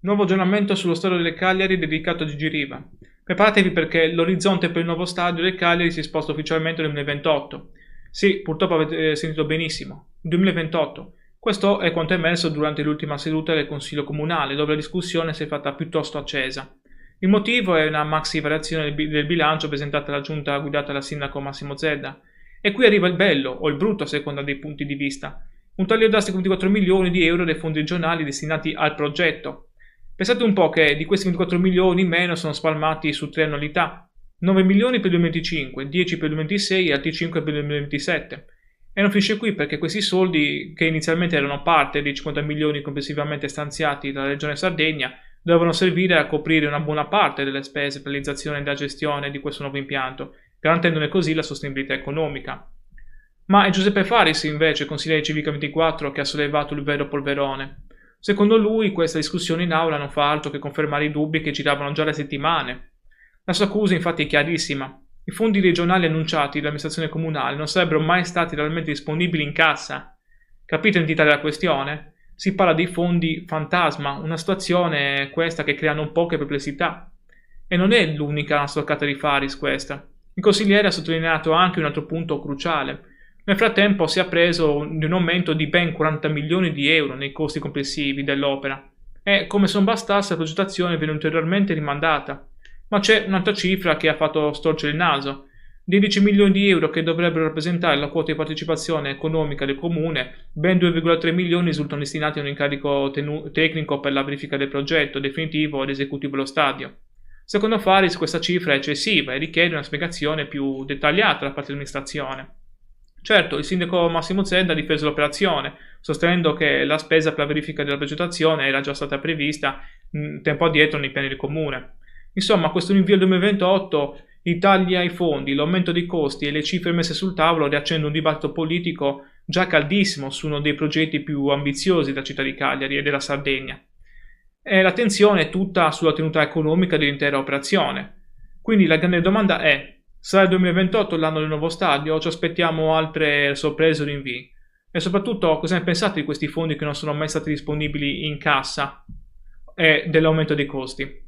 Nuovo aggiornamento sullo stadio del Cagliari dedicato a Gigi Riva. Preparatevi perché l'orizzonte per il nuovo stadio del Cagliari si sposta ufficialmente nel 2028. Sì, purtroppo avete sentito benissimo. 2028. Questo è quanto è emerso durante l'ultima seduta del Consiglio Comunale, dove la discussione si è fatta piuttosto accesa. Il motivo è una maxi variazione del bilancio presentata alla giunta guidata dal sindaco Massimo Zedda. E qui arriva il bello, o il brutto a seconda dei punti di vista. Un taglio drastico di 24 milioni di euro dei fondi regionali destinati al progetto. Pensate un po' che di questi 24 milioni in meno sono spalmati su 3 annualità. 9 milioni per il 2025, 10 per il 2026 e altri 5 per il 2027. E non finisce qui perché questi soldi, che inizialmente erano parte dei 50 milioni complessivamente stanziati dalla Regione Sardegna, dovevano servire a coprire una buona parte delle spese per la realizzazione e la gestione di questo nuovo impianto, garantendone così la sostenibilità economica. Ma è Giuseppe Faris, invece, consigliere Civica 24, che ha sollevato il vero polverone. Secondo lui, questa discussione in aula non fa altro che confermare i dubbi che giravano già da settimane. La sua accusa, infatti, è chiarissima. I fondi regionali annunciati dall'amministrazione comunale non sarebbero mai stati realmente disponibili in cassa. Capite l'entità della questione? Si parla di fondi fantasma, una situazione questa che crea non poche perplessità. E non è l'unica stoccata di Faris questa. Il consigliere ha sottolineato anche un altro punto cruciale. Nel frattempo si è preso di un aumento di ben 40 milioni di euro nei costi complessivi dell'opera e, come se non bastasse, la progettazione viene ulteriormente rimandata. Ma c'è un'altra cifra che ha fatto storcere il naso. 10 milioni di euro che dovrebbero rappresentare la quota di partecipazione economica del comune, ben 2,3 milioni risultano destinati a un incarico tecnico per la verifica del progetto definitivo ed esecutivo dello stadio. Secondo Faris questa cifra è eccessiva e richiede una spiegazione più dettagliata da parte dell'amministrazione. Certo, il sindaco Massimo Zedda ha difeso l'operazione, sostenendo che la spesa per la verifica della progettazione era già stata prevista tempo addietro nei piani del comune. Insomma, questo rinvio al 2028, i tagli ai fondi, l'aumento dei costi e le cifre messe sul tavolo riaccendono un dibattito politico già caldissimo su uno dei progetti più ambiziosi della città di Cagliari e della Sardegna. E l'attenzione è tutta sulla tenuta economica dell'intera operazione. Quindi la grande domanda è: sarà il 2028 l'anno del nuovo stadio o ci aspettiamo altre sorprese o rinvii? E soprattutto, cosa ne pensate di questi fondi che non sono mai stati disponibili in cassa e dell'aumento dei costi?